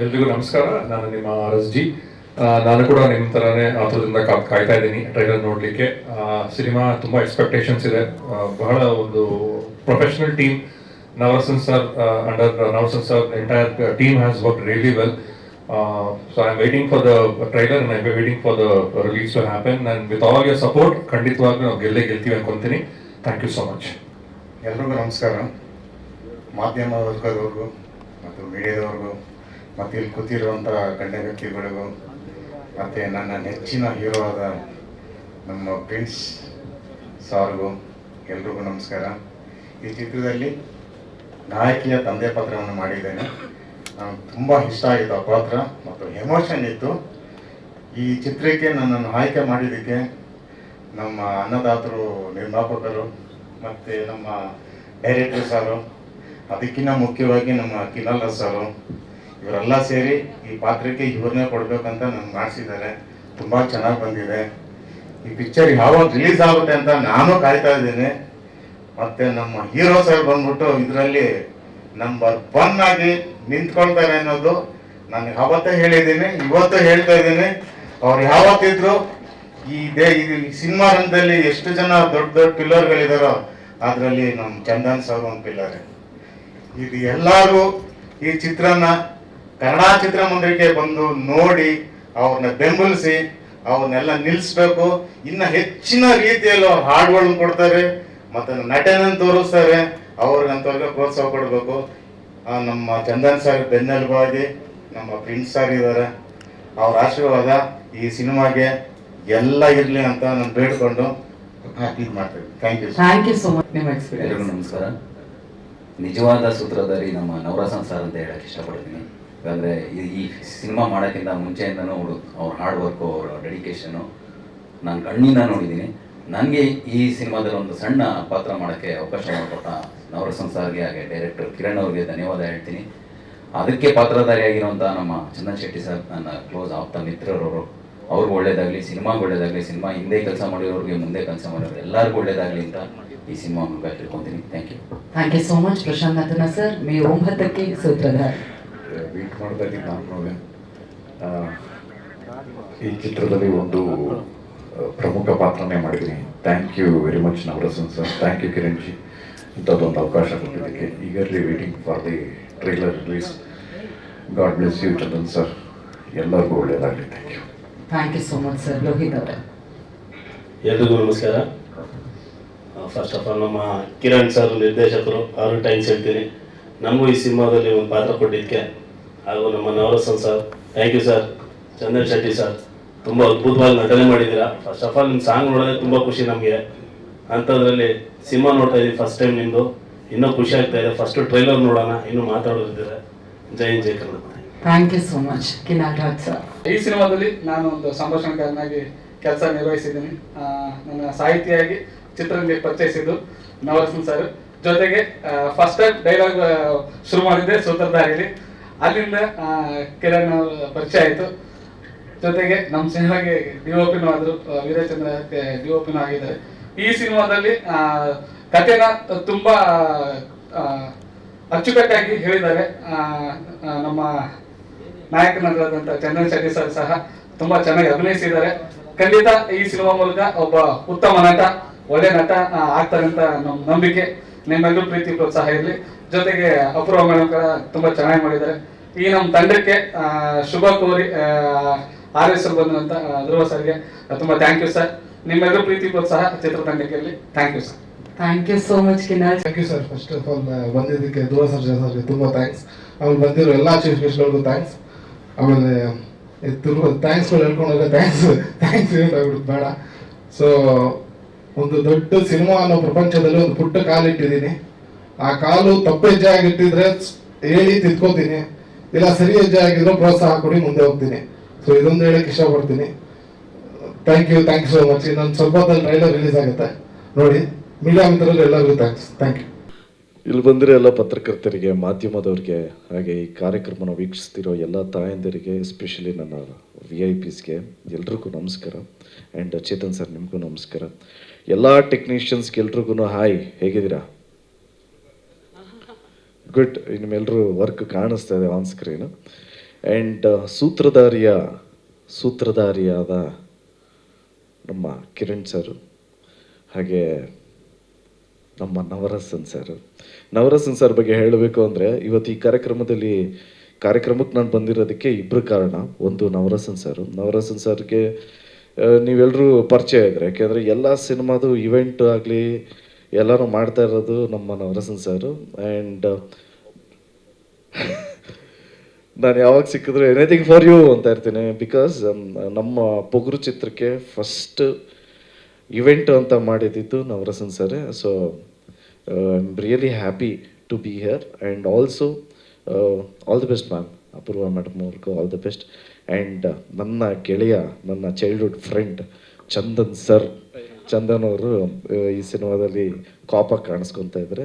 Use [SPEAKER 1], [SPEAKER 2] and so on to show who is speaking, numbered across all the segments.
[SPEAKER 1] ಎಲ್ರಿಗೂ ನಮಸ್ಕಾರ. ನಾನು ನಿಮ್ಮ RSG. ನಾನು ಕೂಡ ನಿಮ್ಮ ಥರನೇ ಆತುರದಿಂದ ಕಾಯ್ತಾ ಇದ್ದೀನಿ ಟ್ರೈಲರ್ ನೋಡಲಿಕ್ಕೆ. ಸಿನಿಮಾ ತುಂಬ ಎಕ್ಸ್ಪೆಕ್ಟೇಷನ್ಸ್ ಇದೆ. ಬಹಳ ಒಂದು professional team. Navarasan sir under Navarasan sir entire team has work really well. So I'm waiting for the trailer and I'm waiting for the release to happen, and with all your support ಖಂಡಿತವಾಗ್ಲೂ ನಾವು ಗೆಲ್ತೀವಿ ಅನ್ಕೊಂತೀನಿ. Thank you so much.
[SPEAKER 2] ಎಲ್ರಿಗೂ ನಮಸ್ಕಾರ. ಮಾಧ್ಯಮ ವರ್ಗದವ್ರಿಗೂ ಮತ್ತು ಮೀಡಿಯಾದವ್ರಿಗೂ ಮತ್ತು ಇಲ್ಲಿ ಕೂತಿರುವಂಥ ಗಣ್ಯ ವ್ಯಕ್ತಿಗಳಿಗೂ ಮತ್ತು ನನ್ನ ನೆಚ್ಚಿನ ಹೀರೋ ಆದ ನಮ್ಮ ಪ್ರಿನ್ಸ್ ಸಾರ್ಗೂ ಎಲ್ರಿಗೂ ನಮಸ್ಕಾರ. ಈ ಚಿತ್ರದಲ್ಲಿ ನಾಯಕಿಯ ತಂದೆ ಪಾತ್ರವನ್ನು ಮಾಡಿದ್ದೇನೆ. ನನಗೆ ತುಂಬ ಇಷ್ಟ ಆಯಿತು ಆ ಪಾತ್ರ ಮತ್ತು ಎಮೋಷನ್ ಇತ್ತು. ಈ ಚಿತ್ರಕ್ಕೆ ನನ್ನನ್ನು ಆಯ್ಕೆ ಮಾಡಿದ್ದಕ್ಕೆ ನಮ್ಮ ಅನ್ನದಾತರು, ನಿರ್ಮಾಪಕರು ಮತ್ತು ನಮ್ಮ ಡೈರೆಕ್ಟರ್ ಸಾರು, ಅದಕ್ಕಿಂತ ಮುಖ್ಯವಾಗಿ ನಮ್ಮ ಕಿನಲ್ ಸಾರು, ಇವರೆಲ್ಲ ಸೇರಿ ಈ ಪಾತ್ರಕ್ಕೆ ಇವ್ರನ್ನೇ ಕೊಡಬೇಕಂತ ನನಗೆ ಮಾಡಿಸಿದ್ದಾರೆ. ತುಂಬ ಚೆನ್ನಾಗಿ ಬಂದಿದೆ. ಈ ಪಿಕ್ಚರ್ ಯಾವಾಗ ರಿಲೀಸ್ ಆಗುತ್ತೆ ಅಂತ ನಾನು ಕಾಯ್ತಾ ಇದ್ದೀನಿ. ಮತ್ತು ನಮ್ಮ ಹೀರೋ ಸರ್ ಬಂದ್ಬಿಟ್ಟು ಇದರಲ್ಲಿ ನಂಬರ್ 1 ಆಗಿ ನಿಂತ್ಕೊಳ್ತಾರೆ ಅನ್ನೋದು ನಾನು ಯಾವತ್ತೇ ಹೇಳಿದ್ದೀನಿ, ಇವತ್ತು ಹೇಳ್ತಾ ಇದ್ದೀನಿ. ಅವ್ರು ಯಾವತ್ತಿದ್ರು ಈ ಸಿನಿಮಾ ರಂಗದಲ್ಲಿ ಎಷ್ಟು ಜನ ದೊಡ್ಡ ದೊಡ್ಡ ಪಿಲ್ಲರ್ಗಳಿದಾರೋ ಅದರಲ್ಲಿ ನಮ್ಮ ಚಂದನ್ ಸರ್ ಒಂದು ಪಿಲ್ಲರ್. ಇದು ಎಲ್ಲರೂ ಈ ಚಿತ್ರನ ಕನ್ನಡ ಚಿತ್ರಮಂದಿರಕ್ಕೆ ಬಂದು ನೋಡಿ ಅವ್ರನ್ನ ಬೆಂಬಲಿಸಿ ಅವ್ರನ್ನೆಲ್ಲ ನಿಲ್ಲಿಸ್ಬೇಕು. ಇನ್ನು ಹೆಚ್ಚಿನ ರೀತಿಯಲ್ಲಿ ಅವ್ರು ಹಾಡುಗಳನ್ನ ಕೊಡ್ತಾರೆ ಮತ್ತು ನಟನೆಯನ್ನು ತೋರಿಸ್ತಾರೆ. ಅವ್ರಿಗಂತವ್ರಿಗೆ ಪ್ರೋತ್ಸಾಹ ಕೊಡಬೇಕು. ನಮ್ಮ ಚಂದನ್ ಸರ್ ಬೆನ್ನೆಲುಬಾಗಿ ನಮ್ಮ ಪ್ರಿನ್ಸ್ ಸರ್ ಇದ್ದಾರೆ. ಅವ್ರ ಆಶೀರ್ವಾದ ಈ ಸಿನಿಮಾಗೆ ಎಲ್ಲ ಇರಲಿ ಅಂತ ನಾನು ಬೇಡ್ಕೊಂಡು ಇದು ಮಾಡ್ತೇವೆ.
[SPEAKER 3] Thank you so much. ನಿಮ್ಮ ಎಕ್ಸ್ಪೀರಿಯನ್ಸ್.
[SPEAKER 4] ಎಲ್ಲರಿಗೂ ನಮಸ್ಕಾರ. ನಿಜವಾದ ಸೂತ್ರಧಾರಿ ನಮ್ಮ ನವರಸನ್ ಸರ್ ಅಂತ ಹೇಳಕ್ಕೆ ಇಷ್ಟಪಡ್ತೀನಿ. ಯಾಕಂದರೆ ಈ ಸಿನಿಮಾ ಮಾಡೋಕ್ಕಿಂತ ಮುಂಚೆಯಿಂದನೂ ಅವ್ರ ಹಾರ್ಡ್ ವರ್ಕು, ಅವರ ಡೆಡಿಕೇಶನು ನಾನು ಕಣ್ಣಿಂದ ನೋಡಿದ್ದೀನಿ. ನನಗೆ ಈ ಸಿನಿಮಾದಲ್ಲಿ ಒಂದು ಸಣ್ಣ ಪಾತ್ರ ಮಾಡೋಕ್ಕೆ ಅವಕಾಶ ಮಾಡಿಕೊಟ್ಟ ನವರಸನ್ ಸರ್ಗೆ, ಹಾಗೆ ಡೈರೆಕ್ಟರ್ ಕಿರಣ್ ಅವ್ರಿಗೆ ಧನ್ಯವಾದ ಹೇಳ್ತೀನಿ. ಅದಕ್ಕೆ ಪಾತ್ರಧಾರಿಯಾಗಿರುವಂಥ ನಮ್ಮ ಚಂದನ್ ಶೆಟ್ಟಿ ಸರ್, ನನ್ನ ಕ್ಲೋಸ್ ಆಪ್ತ ಮಿತ್ರರವರು, ಅವ್ರಿಗೂ ಒಳ್ಳೇದಾಗಲಿ, ಸಿನಿಮಾಗೆ ಒಳ್ಳೇದಾಗಲಿ, ಸಿನಿಮಾ ಹಿಂದೆ ಕೆಲಸ ಮಾಡಿರೋರಿಗೆ, ಮುಂದೆ ಕೆಲಸ ಮಾಡಿರೋರು ಎಲ್ಲರಿಗೂ ಒಳ್ಳೇದಾಗಲಿ ಅಂತ ಈ ಸಿನಿಮಾ ಮೂಲಕ ತಿಳ್ಕೊತೀನಿ.
[SPEAKER 3] Thank you so much. Prashant ನತನ ಸರ್, ಮೇ 9ಕ್ಕೆ ಸೂತ್ರಧಾರಿ.
[SPEAKER 5] ವೀಟ್ ಮಾಡ್ತಾ ಇದ್ದೀನಿ ನಾನು. ಈ ಚಿತ್ರದಲ್ಲಿ ಒಂದು ಪ್ರಮುಖ ಪಾತ್ರನೇ ಮಾಡಿದ್ದೀನಿ. Thank you very much Navarasan sir. Thank you Kiran ji, ಇಂಥದ್ದೊಂದು ಅವಕಾಶ ಕೊಟ್ಟಿದ್ದಕ್ಕೆ. Eagerly waiting for the trailer release. God bless you Chandan sir. ಎಲ್ಲರಿಗೂ ಒಳ್ಳೆಯದಾಗಲಿ.
[SPEAKER 3] Thank you so much sir. Lohith ಅವರೇ.
[SPEAKER 6] ಎಲ್ರಿಗೂ ನಮಸ್ಕಾರ. ಫಸ್ಟ್ ಆಫ್ ಆಲ್ ನಮ್ಮ ಕಿರಣ್ ಸರ್ ನಿರ್ದೇಶಕರು, ಅವರು ಥ್ಯಾಂಕ್ಸ್ ಹೇಳ್ತೀನಿ. ನಮಗೂ ಈ ಸಿನಿಮಾದಲ್ಲಿ ಒಂದು ಪಾತ್ರ ಕೊಟ್ಟಿದ್ದಕ್ಕೆ. ಹಾಗೂ ನಮ್ಮ Navarasan sir, thank you sir. Chandan Shetty sir, ತುಂಬ ಅದ್ಭುತವಾಗಿ ನಟನೆ ಮಾಡಿದ್ದೀರಾ. ಫಸ್ಟ್ ಆಫ್ ಆಲ್ ನಿಮ್ಮ ಸಾಂಗ್ ನೋಡೋದೇ ತುಂಬ ಖುಷಿ ನಮಗೆ. ಅಂಥದ್ರಲ್ಲಿ ಸಿನಿಮಾ ನೋಡ್ತಾ ಇದ್ದೀವಿ ಫಸ್ಟ್ ಟೈಮ್ ನಿಮ್ಮದು, ಇನ್ನೂ ಖುಷಿ ಆಗ್ತಾ ಇದೆ. ಫಸ್ಟು ಟ್ರೈಲರ್ ನೋಡೋಣ, ಇನ್ನೂ ಮಾತಾಡೋದಿದ್ದಾರೆ. ಜೈ ಜೈ Kannada.
[SPEAKER 3] Thank you so much. Kinal Raj sir.
[SPEAKER 7] ಈ ಸಿನಿಮಾದಲ್ಲಿ ನಾನು ಒಂದು ಸಂಭಾಷಣೆಗಾರನಾಗಿ ಕೆಲಸ ನಿರ್ವಹಿಸಿದ್ದೀನಿ. ನನ್ನ ಸಾಹಿತಿಯಾಗಿ ಚಿತ್ರರಂಗಕ್ಕೆ ಪರಿಚಯಿಸಿದ್ದು ನವರಸನ್ ಸರ್. ಜೊತೆಗೆ ಫಸ್ಟ್ ಟೈಮ್ ಡೈಲಾಗ್ ಶುರು ಮಾಡಿದ್ದೆ ಸೂತ್ರಧಾರಿಯಲ್ಲಿ. ಅಲ್ಲಿಂದ ಕಿರಣ್ ಪರಿಚಯ ಆಯಿತು. ಜೊತೆಗೆ ನಮ್ಮ ಸಿನಿಮಾಗೆ DOP ಆದರು, ವೀರಚಂದ್ರ DOP ಆಗಿದ್ದಾರೆ. ಈ ಸಿನಿಮಾದಲ್ಲಿ ಕಥೆನ ತುಂಬ ಅಚ್ಚುಕಟ್ಟಾಗಿ ಹೇಳಿದ್ದಾರೆ. ನಮ್ಮ ನಾಯಕನಾದಂಥ ಚಂದನ್ ಶೆಟ್ಟಿ ಸರ್ ಸಹ ತುಂಬ ಚೆನ್ನಾಗಿ ಅಭಿನಯಿಸಿದ್ದಾರೆ. ಖಂಡಿತ ಈ ಸಿನಿಮಾ ಮೂಲಕ ಒಬ್ಬ ಉತ್ತಮ ನಟ, ಒಳ್ಳೆ ನಟ ಆಗ್ತಾರೆ ಅಂತ ನಮ್ಮ ನಂಬಿಕೆ. ನಿಮ್ಮೆಲ್ಲರೂ ಪ್ರೀತಿ ಪ್ರೋತ್ಸಾಹ ಇರಲಿ. ಜೊತೆಗೆ ಅಪೂರ್ವ ಮೇಡಮ್ ಕೂಡ ತುಂಬ ಚೆನ್ನಾಗಿ ಮಾಡಿದ್ದಾರೆ. ಈ ನಮ್ಮ ತಂಡಕ್ಕೆ ಶುಭ ಕೋರಿ RS ಬಂದಂಥ ಧ್ರುವ ಸರ್ಗೆ ತುಂಬ ಥ್ಯಾಂಕ್ ಯು ಸರ್. ನಿಮ್ಮೆಲ್ಲರೂ ಪ್ರೀತಿ ಪ್ರೋತ್ಸಾಹ ಚಿತ್ರತಂಡಕ್ಕೆ ಇರಲಿ. Thank you sir.
[SPEAKER 3] Thank you so much ಕಿನಾಲ್.
[SPEAKER 8] Thank you sir. First of all ಬಂದಿದ್ದಕ್ಕೆ ಧ್ರುವ ಸರ್ಗೆ ತುಂಬ ಥ್ಯಾಂಕ್ಸ್. ಆಮೇಲೆ ಬಂದಿರೋ ಎಲ್ಲ ಚೀಫ್ ಗೆಸ್ಟ್ಗಳಿಗೂ ಥ್ಯಾಂಕ್ಸ್. ಆಮೇಲೆ ಥ್ಯಾಂಕ್ಸ್ಗಳು ಹೇಳ್ಕೊಂಡು ಹೋದ್ರೆ ಥ್ಯಾಂಕ್ಸ್ ಹೇಳ್ಬಿಟ್ಟು ಬೇಡ. ಸೊ ಒಂದು ದೊಡ್ಡ ಸಿನಿಮಾ ಅನ್ನೋ ಪ್ರಪಂಚದಲ್ಲಿ ಒಂದು ಪುಟ್ಟ ಕಾಲಿಟ್ಟಿದ್ದೀನಿ. ಆ ಕಾಲು ತಪ್ಪು ಹೆಜ್ಜೆ ಆಗಿಟ್ಟಿದ್ರೆ ಹೇಳಿ ತಿದ್ಕೋತೀನಿ, ಇಲ್ಲ ಸರಿ ಹೆಜ್ಜೆ ಆಗಿದ್ರೆ ಪ್ರೋತ್ಸಾಹ ಕೊಡಿ, ಮುಂದೆ ಹೋಗ್ತೀನಿ. ಸೊ ಇದೊಂದು ಹೇಳಕ್ಕೆ ಇಷ್ಟಪಡ್ತೀನಿ. Thank you so much. ಇನ್ನೊಂದು ಸ್ವಲ್ಪ ಹೊತ್ತಲ್ಲಿ ಟ್ರೈಲರ್ ರಿಲೀಸ್ ಆಗುತ್ತೆ, ನೋಡಿ. ಮೀಡಿಯಾ ಮಿತ್ರರು ಎಲ್ಲರಿಗೂ ಥ್ಯಾಂಕ್ ಯು.
[SPEAKER 9] ಇಲ್ಲಿ ಬಂದಿರೋ ಎಲ್ಲ ಪತ್ರಕರ್ತರಿಗೆ, ಮಾಧ್ಯಮದವ್ರಿಗೆ, ಹಾಗೆ ಈ ಕಾರ್ಯಕ್ರಮನ ವೀಕ್ಷಿಸ್ತಿರೋ ಎಲ್ಲ ತಾಯಂದಿರಿಗೆ, ಎಸ್ಪೆಷಲಿ ನನ್ನ VIPಸ್ಗೆ ಎಲ್ರಿಗೂ ನಮಸ್ಕಾರ. ಆ್ಯಂಡ್ ಚೇತನ್ ಸರ್, ನಿಮಗೂ ನಮಸ್ಕಾರ. ಎಲ್ಲ ಟೆಕ್ನಿಷಿಯನ್ಸ್ಗೆ ಎಲ್ರಿಗೂ ಹಾಯ್, ಹೇಗಿದ್ದೀರಾ? ಗುಡ್. ನಿಮ್ಮೆಲ್ಲರೂ ವರ್ಕ್ ಕಾಣಿಸ್ತಾ ಇದೆ ಆನ್ ಸ್ಕ್ರೀನು. ಆ್ಯಂಡ್ ಸೂತ್ರಧಾರಿಯಾದ ನಮ್ಮ ಕಿರಣ್ ಸರ್, ಹಾಗೆ ನಮ್ಮ ನವರಸನ್ ಸರ್ ಬಗ್ಗೆ ಹೇಳಬೇಕು ಅಂದರೆ, ಇವತ್ತು ಈ ಕಾರ್ಯಕ್ರಮಕ್ಕೆ ನಾನು ಬಂದಿರೋದಕ್ಕೆ ಇಬ್ಬರು ಕಾರಣ. ಒಂದು ನವರಸನ್ ಸರ್ಗೆ ನೀವೆಲ್ಲರೂ ಪರಿಚಯ ಇದ್ರೆ, ಯಾಕೆಂದರೆ ಎಲ್ಲ ಸಿನಿಮಾದು ಇವೆಂಟ್ ಆಗಲಿ ಎಲ್ಲರೂ ಮಾಡ್ತಾ ಇರೋದು ನಮ್ಮ ನವರಸನ್ ಸರು. ಆ್ಯಂಡ್ ನಾನು ಯಾವಾಗ ಸಿಕ್ಕಿದ್ರು ಎನಿಥಿಂಗ್ ಫಾರ್ ಯು ಅಂತ ಇರ್ತೀನಿ, ಬಿಕಾಸ್ ನಮ್ಮ ಪೊಗರು ಚಿತ್ರಕ್ಕೆ ಫಸ್ಟ್ ಇವೆಂಟ್ ಅಂತ ಮಾಡಿದ್ದು Navarasan sir. So I am really happy to be here and also all the best ma'am, Apoorva madam ಅವ್ರಿಗೂ ಆಲ್ ದಿ ಬೆಸ್ಟ್. ಆ್ಯಂಡ್ ನನ್ನ ಗೆಳೆಯ, ನನ್ನ ಚೈಲ್ಡ್ಹುಡ್ ಫ್ರೆಂಡ್ ಚಂದನ್ ಅವರು ಈ ಸಿನಿಮಾದಲ್ಲಿ ಕಾಪಾಗಿ ಕಾಣಿಸ್ಕೊತಾ ಇದ್ದಾರೆ.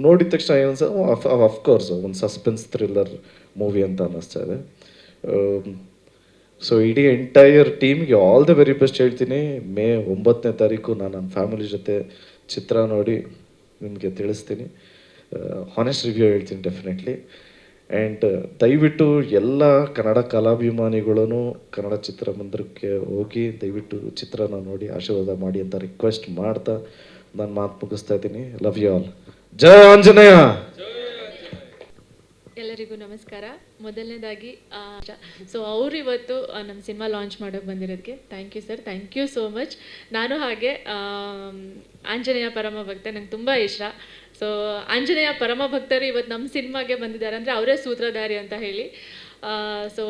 [SPEAKER 9] ನೋಡಿದ ತಕ್ಷಣ ಏನು ಅಫ್ಕೋರ್ಸ್ ಒಂದು ಸಸ್ಪೆನ್ಸ್ ಥ್ರಿಲ್ಲರ್ ಮೂವಿ ಅಂತ ಅನ್ನಿಸ್ತಾ ಇದೆ. ಸೊ ಇಡೀ ಎಂಟೈರ್ ಟೀಮ್ಗೆ ಆಲ್ ದ ವೆರಿ ಬೆಸ್ಟ್ ಹೇಳ್ತೀನಿ. ಮೇ 9ನೇ ತಾರೀಕು ನಾನು ನನ್ನ ಫ್ಯಾಮಿಲಿ ಜೊತೆ ಚಿತ್ರ ನೋಡಿ ನಿಮಗೆ ತಿಳಿಸ್ತೀನಿ. ಹಾನೆಸ್ಟ್ ರಿವ್ಯೂ ಹೇಳ್ತೀನಿ ಡೆಫಿನೆಟ್ಲಿ. ಆ್ಯಂಡ್ ದಯವಿಟ್ಟು ಎಲ್ಲ ಕನ್ನಡ ಕಲಾಭಿಮಾನಿಗಳೂ ಕನ್ನಡ ಚಿತ್ರಮಂದಿರಕ್ಕೆ ಹೋಗಿ ದಯವಿಟ್ಟು ಚಿತ್ರನ ನೋಡಿ ಆಶೀರ್ವಾದ ಮಾಡಿ ಅಂತ ರಿಕ್ವೆಸ್ಟ್ ಮಾಡ್ತಾ ನಾನು ಮಾತು ಮುಗಿಸ್ತಾ ಇದ್ದೀನಿ. Love you all. ಜಯ ಆಂಜನೇಯ.
[SPEAKER 10] ಎಲ್ಲರಿಗೂ ನಮಸ್ಕಾರ. ಮೊದಲನೇದಾಗಿ ಸೊ ಅವರು ಇವತ್ತು ನಮ್ಮ ಸಿನಿಮಾ ಲಾಂಚ್ ಮಾಡೋಕ್ಕೆ ಬಂದಿರೋದಕ್ಕೆ thank you sir, thank you so much. ನಾನು ಹಾಗೆ ಆಂಜನೇಯ ಪರಮ ಭಕ್ತ, ನಂಗೆ ತುಂಬ ಇಷ್ಟ. ಸೊ ಆಂಜನೇಯ ಪರಮ ಭಕ್ತರು ಇವತ್ತು ನಮ್ಮ ಸಿನಿಮಾಗೆ ಬಂದಿದ್ದಾರೆ ಅಂದರೆ ಅವರೇ ಸೂತ್ರಧಾರಿ ಅಂತ ಹೇಳಿ. ಸೊ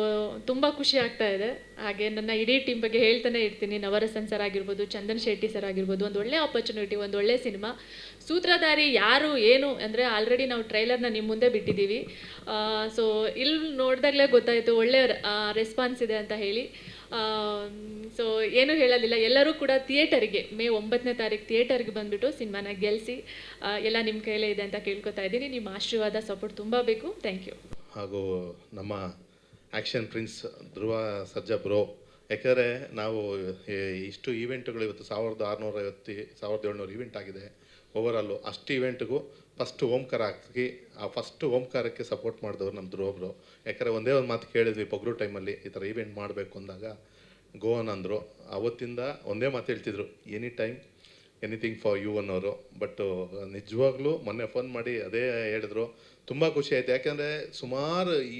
[SPEAKER 10] ತುಂಬ ಖುಷಿ ಆಗ್ತಾ ಇದೆ. ಹಾಗೆ ನನ್ನ ಇಡೀ ಟೀಮ್ ಬಗ್ಗೆ ಹೇಳ್ತಾನೆ ಇರ್ತೀನಿ. ನವರಸನ್ ಸರ್ ಆಗಿರ್ಬೋದು, ಚಂದನ್ ಶೆಟ್ಟಿ ಸರ್ ಆಗಿರ್ಬೋದು, ಒಂದು ಒಳ್ಳೆ ಆಪರ್ಚುನಿಟಿ, ಒಂದು ಒಳ್ಳೆ ಸಿನಿಮಾ. ಸೂತ್ರಧಾರಿ ಯಾರು ಏನು ಅಂದರೆ ಆಲ್ರೆಡಿ ನಾವು ಟ್ರೈಲರ್ನ ನಿಮ್ಮ ಮುಂದೆ ಬಿಟ್ಟಿದ್ದೀವಿ. ಸೊ ಇಲ್ಲಿ ನೋಡಿದಾಗಲೇ ಗೊತ್ತಾಯಿತು ಒಳ್ಳೆ ರೆಸ್ಪಾನ್ಸ್ ಇದೆ ಅಂತ ಹೇಳಿ. ಸೊ ಏನು ಹೇಳೋದಿಲ್ಲ, ಎಲ್ಲರೂ ಕೂಡ ಥಿಯೇಟರಿಗೆ ಮೇ 9ನೇ ತಾರೀಕು ಥಿಯೇಟರ್ಗೆ ಬಂದುಬಿಟ್ಟು ಸಿನಿಮಾನ ಗೆಲ್ಲಿಸಿ, ಎಲ್ಲ ನಿಮ್ಮ ಕೈಲೇ ಇದೆ ಅಂತ ಕೇಳ್ಕೊತಾ ಇದ್ದೀನಿ. ನಿಮ್ಮ ಆಶೀರ್ವಾದ ಸಪೋರ್ಟ್ ತುಂಬ ಬೇಕು. Thank you.
[SPEAKER 11] ಹಾಗೂ ನಮ್ಮ action prince Dhruva Sarja bro, ಯಾಕೆಂದರೆ ನಾವು ಇಷ್ಟು ಈವೆಂಟ್ಗಳು ಇವತ್ತು 1650-1700 ಈವೆಂಟ್ ಆಗಿದೆ ಓವರಾಲು. ಅಷ್ಟು ಈವೆಂಟ್ಗೂ ಫಸ್ಟ್ ಓಂಕಾರ ಹಾಕಿ ಆ ಫಸ್ಟ್ ಓಂಕಾರಕ್ಕೆ ಸಪೋರ್ಟ್ ಮಾಡಿದವರು ನಮ್ಮ ಧ್ರುವ ಬ್ರೋ. ಯಾಕಂದರೆ ಒಂದೇ ಒಂದು ಮಾತು ಕೇಳಿದ್ವಿ ಪೊಗರು ಟೈಮಲ್ಲಿ ಈ ಥರ ಈವೆಂಟ್ ಮಾಡಬೇಕು ಅಂದಾಗ ಗೋವನ್ ಅಂದರು. ಅವತ್ತಿಂದ ಒಂದೇ ಮಾತು ಹೇಳ್ತಿದ್ರು, any time anything for you ಅನ್ನೋರು. ಬಟ್ ನಿಜವಾಗ್ಲೂ ಮೊನ್ನೆ ಫೋನ್ ಮಾಡಿ ಅದೇ ಹೇಳಿದ್ರು. ತುಂಬ ಖುಷಿ ಆಯಿತು. ಯಾಕೆಂದರೆ ಸುಮಾರು ಈ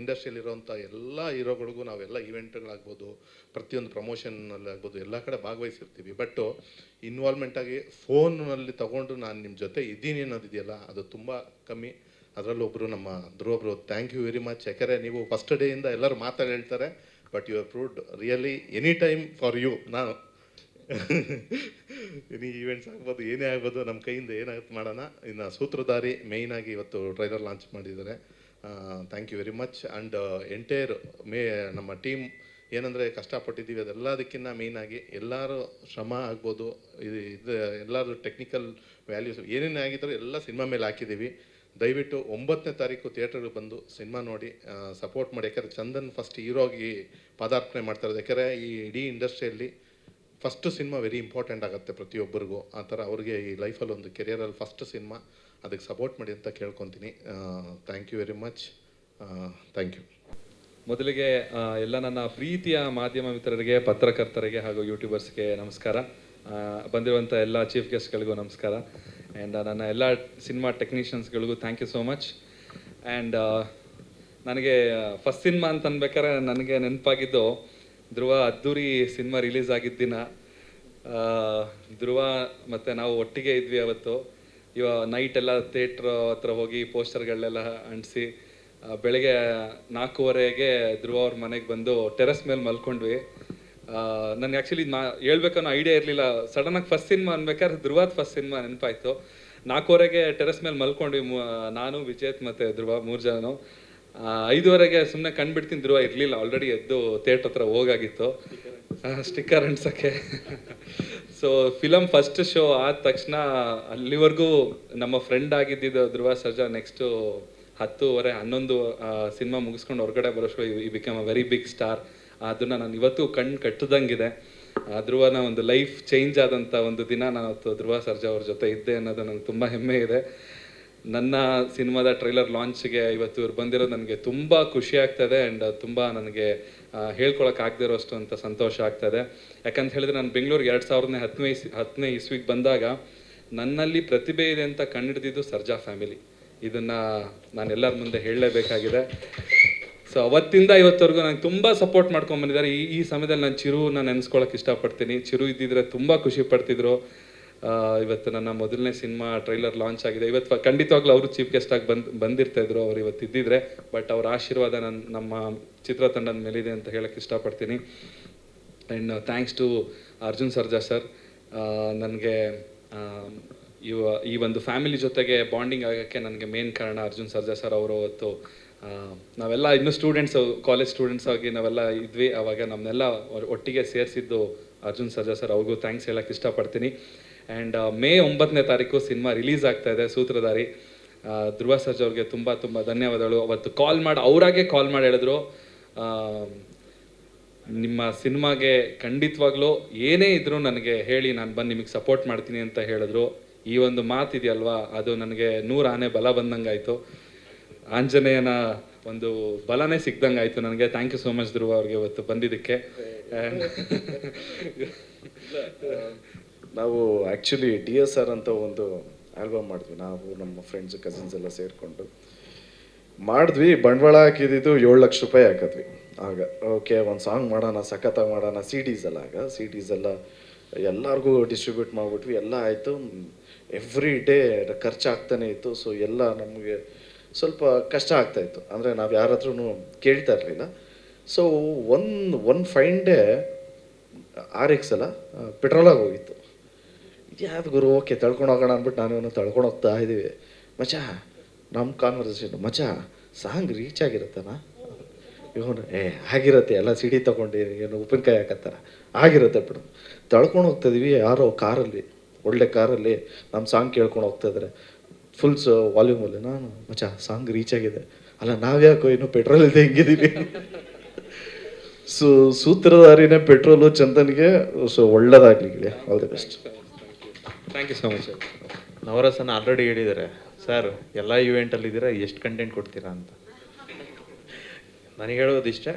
[SPEAKER 11] ಇಂಡಸ್ಟ್ರಿಯಲ್ಲಿರೋಂಥ ಎಲ್ಲ ಹೀರೋಗಳಿಗೂ ನಾವೆಲ್ಲ ಈವೆಂಟ್ಗಳಾಗ್ಬೋದು, ಪ್ರತಿಯೊಂದು ಪ್ರಮೋಷನ್ನಲ್ಲಿ ಆಗ್ಬೋದು, ಎಲ್ಲ ಕಡೆ ಭಾಗವಹಿಸಿರ್ತೀವಿ. ಬಟ್ಟು ಇನ್ವಾಲ್ವ್ಮೆಂಟಾಗಿ ಫೋನಲ್ಲಿ ತೊಗೊಂಡು ನಾನು ನಿಮ್ಮ ಜೊತೆ ಇದ್ದೀನಿ ಅನ್ನೋದಿದೆಯಲ್ಲ, ಅದು ತುಂಬ ಕಮ್ಮಿ. ಅದರಲ್ಲೊಬ್ಬರು ನಮ್ಮ ಧ್ರುವಬ್ರು, ಥ್ಯಾಂಕ್ ಯು ವೆರಿ ಮಚ್. ಯಾಕೆಂದರೆ ನೀವು ಫಸ್ಟ್ ಡೇಯಿಂದ ಎಲ್ಲರೂ ಮಾತಾಡಿ ಹೇಳ್ತಾರೆ, but you are proved really any time for you. ನಾನು ಇನ್ನು ಈವೆಂಟ್ಸ್ ಆಗ್ಬೋದು, ಏನೇ ಆಗ್ಬೋದು, ನಮ್ಮ ಕೈಯಿಂದ ಏನಾಗುತ್ತೆ ಮಾಡೋಣ. ಇನ್ನು ಸೂತ್ರಧಾರಿ ಮೇಯ್ನಾಗಿ ಇವತ್ತು ಟ್ರೈಲರ್ ಲಾಂಚ್ ಮಾಡಿದ್ದಾರೆ. Thank you very much. And entire ನಮ್ಮ ಟೀಮ್ ಏನಂದರೆ ಕಷ್ಟಪಟ್ಟಿದ್ದೀವಿ, ಅದೆಲ್ಲದಕ್ಕಿಂತ ಮೇಯ್ನಾಗಿ ಎಲ್ಲರೂ ಶ್ರಮ ಆಗ್ಬೋದು, ಇದು ಎಲ್ಲರೂ ಟೆಕ್ನಿಕಲ್ ವ್ಯಾಲ್ಯೂಸ್ ಏನೇನು ಆಗಿದ್ದರೂ ಎಲ್ಲ ಸಿನಿಮಾ ಮೇಲೆ ಹಾಕಿದ್ದೀವಿ. ದಯವಿಟ್ಟು 9ನೇ ತಾರೀಕು ಥಿಯೇಟರ್ಗೆ ಬಂದು ಸಿನಿಮಾ ನೋಡಿ ಸಪೋರ್ಟ್ ಮಾಡಿ. ಯಾಕಂದರೆ ಚಂದನ್ ಫಸ್ಟ್ ಹೀರೋಗಿ ಪದಾರ್ಪಣೆ ಮಾಡ್ತಾರೆ. ಯಾಕಂದರೆ ಈ ಇಡೀ ಇಂಡಸ್ಟ್ರಿಯಲ್ಲಿ ಫಸ್ಟ್ ಸಿನಿಮಾ ವೆರಿ ಇಂಪಾರ್ಟೆಂಟ್ ಆಗುತ್ತೆ ಪ್ರತಿಯೊಬ್ಬರಿಗೂ. ಆ ಥರ ಅವ್ರಿಗೆ ಈ ಲೈಫಲ್ಲಿ ಒಂದು ಕೆರಿಯರಲ್ಲಿ ಫಸ್ಟ್ ಸಿನಿಮಾ, ಅದಕ್ಕೆ ಸಪೋರ್ಟ್ ಮಾಡಿ ಅಂತ ಕೇಳ್ಕೊತೀನಿ. Thank you very much. Thank you.
[SPEAKER 1] ಮೊದಲಿಗೆ ಎಲ್ಲ ನನ್ನ ಪ್ರೀತಿಯ ಮಾಧ್ಯಮ ಮಿತ್ರರಿಗೆ, ಪತ್ರಕರ್ತರಿಗೆ ಹಾಗೂ ಯೂಟ್ಯೂಬರ್ಸ್ಗೆ ನಮಸ್ಕಾರ. ಬಂದಿರುವಂಥ ಎಲ್ಲ ಚೀಫ್ ಗೆಸ್ಟ್ಗಳಿಗೂ ನಮಸ್ಕಾರ. ಆ್ಯಂಡ್ ನನ್ನ ಎಲ್ಲ ಸಿನಿಮಾ ಟೆಕ್ನಿಷಿಯನ್ಸ್ಗಳಿಗೂ thank you so much. And ನನಗೆ ಫಸ್ಟ್ ಸಿನಿಮಾ ಅಂತ ಅನ್ಬೇಕಾದ್ರೆ ನನಗೆ ನೆನಪಾಗಿದ್ದು ಧ್ರುವ ಅದ್ದೂರಿ ಸಿನಿಮಾ ರಿಲೀಸ್ ಆಗಿದ್ದ ದಿನ. ಧ್ರುವ ಮತ್ತು ನಾವು ಒಟ್ಟಿಗೆ ಇದ್ವಿ ಅವತ್ತು. ನೈಟ್ ಎಲ್ಲ ಥಿಯೇಟ್ರ್ ಹತ್ರ ಹೋಗಿ ಪೋಸ್ಟರ್ಗಳನ್ನೆಲ್ಲ ಅಂಟಿಸಿ ಬೆಳಗ್ಗೆ 4:15ಗೆ ಧ್ರುವ ಅವ್ರ ಮನೆಗೆ ಬಂದು ಟೆರೆಸ್ ಮೇಲೆ ಮಲ್ಕೊಂಡ್ವಿ. ನನಗೆ ಆ್ಯಕ್ಚುಲಿ ಹೇಳ್ಬೇಕನ್ನೋ ಐಡಿಯಾ ಇರಲಿಲ್ಲ. ಸಡನ್ನಾಗಿ ಫಸ್ಟ್ ಸಿನಿಮಾ ಅನ್ಬೇಕಾದ್ರೆ ಧ್ರುವದ ಫಸ್ಟ್ ಸಿನಿಮಾ ನೆನಪಾಯಿತು. 4:15ಗೆ ಟೆರೆಸ್ ಮೇಲೆ ಮಲ್ಕೊಂಡ್ವಿ, ನಾನು, ವಿಜೇತ್ ಮತ್ತು ಧ್ರುವ 3 ಜನ. 5:15ಗೆ ಸುಮ್ಮನೆ ಕಂಡುಬಿಡ್ತೀನಿ, ಧ್ರುವ ಇರಲಿಲ್ಲ, ಆಲ್ರೆಡಿ ಎದ್ದು ಥಿಯೇಟ್ರ್ ಹತ್ರ ಹೋಗಾಗಿತ್ತು ಸ್ಟಿಕ್ಕರ್ ಅಂಟ್ಸೋಕ್ಕೆ. ಸೊ ಫಿಲಮ್ ಫಸ್ಟ್ ಶೋ ಆದ ತಕ್ಷಣ ಅಲ್ಲಿವರೆಗೂ ನಮ್ಮ ಫ್ರೆಂಡ್ ಆಗಿದ್ದಿದ್ದು ಧ್ರುವ ಸರ್ಜಾ. ನೆಕ್ಸ್ಟು 10:30-11 ಸಿನಿಮಾ ಮುಗಿಸ್ಕೊಂಡು ಹೊರಗಡೆ ಬರೋಷ್ಟು ಈ become a very big star. ಅದನ್ನು ನಾನು ಇವತ್ತು ಕಣ್ಣು ಕಟ್ಟದಂಗಿದೆ. ಧ್ರುವನ ಒಂದು ಲೈಫ್ ಚೇಂಜ್ ಆದಂಥ ಒಂದು ದಿನ ನಾನು ಧ್ರುವ ಸರ್ಜಾ ಅವ್ರ ಜೊತೆ ಇದ್ದೆ ಅನ್ನೋದು ನನಗೆ ತುಂಬ ಹೆಮ್ಮೆ ಇದೆ.
[SPEAKER 12] ನನ್ನ ಸಿನಿಮಾದ ಟ್ರೈಲರ್ ಲಾಂಚ್ಗೆ ಇವತ್ತು ಇವ್ರು ಬಂದಿರೋದು ನನಗೆ ತುಂಬ ಖುಷಿ ಆಗ್ತದೆ ಆ್ಯಂಡ್ ತುಂಬ ನನಗೆ ಹೇಳ್ಕೊಳಕ್ಕೆ ಇರೋಷ್ಟು ಅಂತ ಸಂತೋಷ ಆಗ್ತದೆ. ಯಾಕಂತ ಹೇಳಿದ್ರೆ ನಾನು ಬೆಂಗಳೂರಿಗೆ 2010ನೇ ಇಸ್ವಿಗೆ ಬಂದಾಗ ನನ್ನಲ್ಲಿ ಪ್ರತಿಭೆ ಇದೆ ಅಂತ ಕಂಡುಹಿಡಿದಿದ್ದು ಸರ್ಜಾ ಫ್ಯಾಮಿಲಿ. ಇದನ್ನು ನಾನು ಎಲ್ಲರ ಮುಂದೆ ಹೇಳಲೇಬೇಕಾಗಿದೆ. ಸೊ ಅವತ್ತಿಂದ ಇವತ್ತವರೆಗೂ ನಂಗೆ ತುಂಬ ಸಪೋರ್ಟ್ ಮಾಡ್ಕೊಂಡ್ಬಂದಿದ್ದಾರೆ. ಈ ಸಮಯದಲ್ಲಿ ನಾನು ಚಿರುನ ನೆನೆಸ್ಕೊಳ್ಳೋಕೆ ಇಷ್ಟಪಡ್ತೀನಿ. ಚಿರು ಇದ್ದಿದ್ರೆ ತುಂಬ ಖುಷಿ ಪಡ್ತಿದ್ರು. ಇವತ್ತು ನನ್ನ ಮೊದಲನೇ ಸಿನಿಮಾ ಟ್ರೈಲರ್ ಲಾಂಚ್ ಆಗಿದೆ. ಇವತ್ತು ಖಂಡಿತವಾಗ್ಲೂ ಅವರು ಚೀಫ್ ಗೆಸ್ಟಾಗಿ ಬಂದಿರ್ತಾಯಿದ್ರು ಅವ್ರು ಇವತ್ತು ಇದ್ದಿದ್ರೆ. ಬಟ್ ಅವ್ರ ಆಶೀರ್ವಾದ ನಮ್ಮ ಚಿತ್ರತಂಡದ ಮೇಲಿದೆ ಅಂತ ಹೇಳೋಕ್ಕೆ ಇಷ್ಟಪಡ್ತೀನಿ. And thanks to Arjun Sarja sir. ನನಗೆ ಈ ಒಂದು ಫ್ಯಾಮಿಲಿ ಜೊತೆಗೆ ಬಾಂಡಿಂಗ್ ಆಗೋಕ್ಕೆ ನನಗೆ ಮೇನ್ ಕಾರಣ ಅರ್ಜುನ್ ಸರ್ಜಾ ಸರ್ ಅವರು. ಅವತ್ತು ನಾವೆಲ್ಲ ಇನ್ನೂ ಸ್ಟೂಡೆಂಟ್ಸು, ಕಾಲೇಜ್ ಸ್ಟೂಡೆಂಟ್ಸ್ ಆಗಿ ನಾವೆಲ್ಲ ಇದ್ವಿ. ಆವಾಗ ನಮ್ಮನ್ನೆಲ್ಲ ಒಟ್ಟಿಗೆ ಸೇರಿಸಿದ್ದು ಅರ್ಜುನ್ ಸರ್ಜಾ ಸರ್. ಅವ್ರಿಗೂ ಥ್ಯಾಂಕ್ಸ್ ಹೇಳೋಕ್ಕೆ ಇಷ್ಟಪಡ್ತೀನಿ. ಆ್ಯಂಡ್ ಮೇ 9ನೇ ತಾರೀಕು ಸಿನಿಮಾ ರಿಲೀಸ್ ಆಗ್ತಾಯಿದೆ ಸೂತ್ರಧಾರಿ. ಧ್ರುವ ಸರ್ಜಾ ಅವ್ರಿಗೆ ತುಂಬ ತುಂಬ ಧನ್ಯವಾದಗಳು. ಅವತ್ತು ಅವರಾಗೆ ಕಾಲ್ ಮಾಡಿ ಹೇಳಿದ್ರು, ನಿಮ್ಮ ಸಿನಿಮಾಗೆ ಖಂಡಿತವಾಗ್ಲೂ ಏನೇ ಇದ್ರೂ ನನಗೆ ಹೇಳಿ, ನಾನು ಬಂದು ನಿಮಗೆ ಸಪೋರ್ಟ್ ಮಾಡ್ತೀನಿ ಅಂತ ಹೇಳಿದ್ರು. ಈ ಒಂದು ಮಾತಿದೆಯಲ್ವಾ, ಅದು ನನಗೆ 100 ಆನೆ ಬಲ ಬಂದಂಗಾಯಿತು. ಆಂಜನೇಯನ ಒಂದು ಬಲನೇ ಸಿಕ್ದಂಗೆ ಆಯಿತು ನನಗೆ. ಥ್ಯಾಂಕ್ ಯು ಸೋ ಮಚ್ ಧ್ರುವ ಅವ್ರಿಗೆ ಇವತ್ತು ಬಂದಿದ್ದಕ್ಕೆ.
[SPEAKER 9] ನಾವು ಆ್ಯಕ್ಚುಲಿ DSR ಅಂತ ಒಂದು ಆಲ್ಬಮ್ ಮಾಡಿದ್ವಿ. ನಾವು ನಮ್ಮ ಫ್ರೆಂಡ್ಸು ಕಸಿನ್ಸ್ ಎಲ್ಲ ಸೇರಿಕೊಂಡು ಮಾಡಿದ್ವಿ. ಬಂಡವಾಳ ಹಾಕಿದ್ದು 7 ಲಕ್ಷ ರೂಪಾಯಿ ಹಾಕಿದ್ವಿ ಆಗ. ಓಕೆ, ಒಂದು ಸಾಂಗ್ ಮಾಡೋಣ, ಸಖತ್ತಾಗಿ ಮಾಡೋಣ. CDs ಎಲ್ಲ ಆಗ CDs ಎಲ್ಲ ಎಲ್ಲರಿಗೂ ಡಿಸ್ಟ್ರಿಬ್ಯೂಟ್ ಮಾಡಿಬಿಟ್ವಿ. ಎಲ್ಲ ಆಯಿತು. ಎವ್ರಿ ಡೇ ಖರ್ಚಾಗ್ತಾನೆ ಇತ್ತು. ಸೊ ಎಲ್ಲ ನಮಗೆ ಸ್ವಲ್ಪ ಕಷ್ಟ ಆಗ್ತಾಯಿತ್ತು. ಅಂದರೆ ನಾವು ಯಾರ ಹತ್ರನೂ ಕೇಳ್ತಾ ಇರಲಿಲ್ಲ. So one fine day RX ಎಲ್ಲ ಪೆಟ್ರೋಲಾಗಿ ಹೋಗಿತ್ತು. ಯಾವ್ದು ಗುರು, ಓಕೆ ತಳ್ಕೊಂಡು ಹೋಗೋಣ ಅಂದ್ಬಿಟ್ಟು ನಾನು ತಳ್ಕೊಂಡು ಹೋಗ್ತಾ ಇದ್ದೀವಿ. ಮಚಾ ನಮ್ಮ ಕಾನ್ವರ್ಸೇಷನ್, ಮಚಾ ಸಾಂಗ್ ರೀಚ್ ಆಗಿರುತ್ತನಾ? ಇವನು ಆಗಿರುತ್ತೆ, ಎಲ್ಲ CD ತೊಗೊಂಡು ಏನು ಉಪ್ಪಿನಕಾಯಿ ಹಾಕತ್ತಾರ, ಆಗಿರುತ್ತೆ ಬಿಡು. ತಳ್ಕೊಂಡು ಹೋಗ್ತಾಯಿದ್ವಿ. ಯಾರೋ ಕಾರಲ್ಲಿ, ಒಳ್ಳೆ ಕಾರಲ್ಲಿ ನಮ್ಮ ಸಾಂಗ್ ಕೇಳ್ಕೊಂಡು ಹೋಗ್ತಾಯಿದ್ರೆ ಫುಲ್ ವಾಲ್ಯೂಮಲ್ಲಿ. ನಾನು ಮಚಾ ಸಾಂಗ್ ರೀಚ್ ಆಗಿದೆ. ಅಲ್ಲ ನಾವ್ಯಾಕೋ ಇನ್ನೂ ಪೆಟ್ರೋಲ್ ಇಲ್ಲದೆ ಹೆಂಗಿದ್ದೀವಿ. ಸೊ ಸೂತ್ರಧಾರಿನೇ ಪೆಟ್ರೋಲು ಚಂದನ್ಗೆ. ಸೊ ಒಳ್ಳೇದಾಗಲಿ, all the best.
[SPEAKER 12] Thank you so much.
[SPEAKER 13] ನವರಸನ ಆಲ್ರೆಡಿ ಹೇಳಿದ್ದಾರೆ ಸರ್, ಎಲ್ಲ ಇವೆಂಟಲ್ಲಿದ್ದೀರಾ, ಎಷ್ಟು ಕಂಟೆಂಟ್ ಕೊಡ್ತೀರಾ ಅಂತ. ನನಗೆ ಹೇಳೋದಿಷ್ಟೇ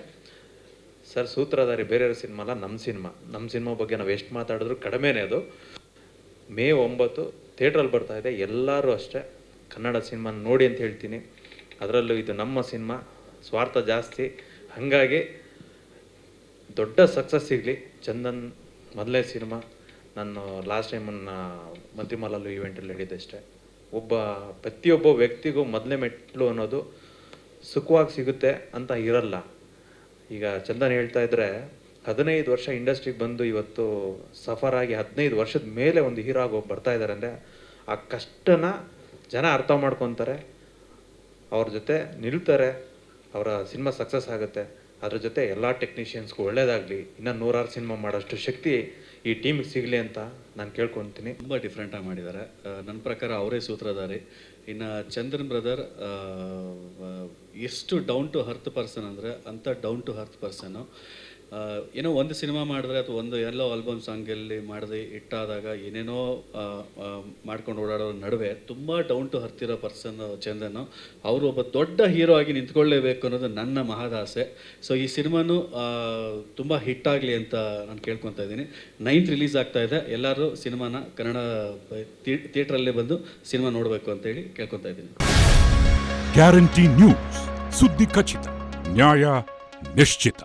[SPEAKER 13] ಸರ್, ಸೂತ್ರಧಾರಿ ಬೇರೆಯವ್ರ ಸಿನಿಮಾ ಅಲ್ಲ, ನಮ್ಮ ಸಿನಿಮಾ ಬಗ್ಗೆ ನಾವು ಎಷ್ಟು ಮಾತಾಡಿದ್ರು ಕಡಿಮೆನೇ. ಅದು ಮೇ 9 ಥಿಯೇಟ್ರಲ್ಲಿ ಬರ್ತಾ ಇದೆ. ಎಲ್ಲರೂ ಅಷ್ಟೇ ಕನ್ನಡ ಸಿನಿಮಾ ನೋಡಿ ಅಂತ ಹೇಳ್ತೀನಿ. ಅದರಲ್ಲೂ ಇದು ನಮ್ಮ ಸಿನಿಮಾ, ಸ್ವಾರ್ಥ ಜಾಸ್ತಿ. ಹಾಗಾಗಿ ದೊಡ್ಡ ಸಕ್ಸಸ್ ಸಿಗಲಿ. ಚಂದನ್ ಮೊದಲನೇ ಸಿನಿಮಾ. ನಾನು ಲಾಸ್ಟ್ ಟೈಮನ್ನು ಮಂತ್ರಿಮಾಲಲ್ಲೂ ಈವೆಂಟಲ್ಲಿ ಹೇಳಿದ್ದಷ್ಟೇ, ಪ್ರತಿಯೊಬ್ಬ ವ್ಯಕ್ತಿಗೂ ಮೊದಲನೇ ಮೆಟ್ಲು ಅನ್ನೋದು ಸುಖವಾಗಿ ಸಿಗುತ್ತೆ ಅಂತ ಇರಲ್ಲ. ಈಗ ಚಂದನ್ ಹೇಳ್ತಾ ಇದ್ರೆ 15 ವರ್ಷ ಇಂಡಸ್ಟ್ರಿಗೆ ಬಂದು ಇವತ್ತು ಸಫರ್ ಆಗಿ 15 ವರ್ಷದ ಮೇಲೆ ಒಂದು ಹೀರೋ ಆಗಿ ಬರ್ತಾ ಇದ್ದಾರೆ ಅಂದರೆ ಆ ಕಷ್ಟನ ಜನ ಅರ್ಥ ಮಾಡ್ಕೊತಾರೆ, ಅವ್ರ ಜೊತೆ ನಿಲ್ತಾರೆ, ಅವರ ಸಿನಿಮಾ ಸಕ್ಸಸ್ ಆಗುತ್ತೆ. ಅದ್ರ ಜೊತೆ ಎಲ್ಲ ಟೆಕ್ನಿಷಿಯನ್ಸ್ಗೂ ಒಳ್ಳೇದಾಗಲಿ, ಇನ್ನೂ 100 ಸಿನಿಮಾ ಮಾಡೋಷ್ಟು ಶಕ್ತಿ ಈ ಟೀಮಿಗೆ ಸಿಗಲಿ ಅಂತ ನಾನು ಕೇಳ್ಕೊತೀನಿ.
[SPEAKER 14] ತುಂಬ ಡಿಫ್ರೆಂಟಾಗಿ ಮಾಡಿದ್ದಾರೆ. ನನ್ನ ಪ್ರಕಾರ ಅವರೇ ಸೂತ್ರಧಾರಿ. ಇನ್ನು ಚಂದ್ರನ್ ಬ್ರದರ್ ಎಷ್ಟು ಡೌನ್ ಟು ಅರ್ತ್ ಪರ್ಸನ್ ಅಂದರೆ ಅಂಥ ಡೌನ್ ಟು ಅರ್ತ್ ಪರ್ಸನ್ನು. ಏನೋ ಒಂದು ಸಿನಿಮಾ ಮಾಡಿದ್ರೆ ಅಥವಾ ಒಂದು ಎಲ್ಲೋ ಆಲ್ಬಮ್ ಸಾಂಗಲ್ಲಿ ಮಾಡಿದೆ ಇಟ್ಟಾದಾಗ ಏನೇನೋ ಮಾಡ್ಕೊಂಡು ಓಡಾಡೋ ನಡುವೆ ತುಂಬ ಡೌನ್ ಟು ಅರ್ತ್ ಇರೋ ಪರ್ಸನ್ ಚಂದನ್. ಅವರು ಒಬ್ಬ ದೊಡ್ಡ ಹೀರೋ ಆಗಿ ನಿಂತ್ಕೊಳ್ಳೇಬೇಕು ಅನ್ನೋದು ನನ್ನ ಮಹದಾಸೆ. ಸೊ ಈ ಸಿನಿಮಾನು ತುಂಬ ಹಿಟ್ ಆಗಲಿ ಅಂತ ನಾನು ಕೇಳ್ಕೊತಾ ಇದ್ದೀನಿ. 9th ರಿಲೀಸ್ ಆಗ್ತಾ ಇದೆ. ಎಲ್ಲರೂ ಸಿನಿಮಾನ ಕನ್ನಡ ಥಿಯೇಟ್ರಲ್ಲೇ ಬಂದು ಸಿನಿಮಾ ನೋಡಬೇಕು ಅಂತೇಳಿ ಕೇಳ್ಕೊತಾ ಇದ್ದೀನಿ.
[SPEAKER 15] ಗ್ಯಾರಂಟಿ ನ್ಯೂಸ್, ಸುದ್ದಿ ಖಚಿತ, ನ್ಯಾಯ ನಿಶ್ಚಿತ.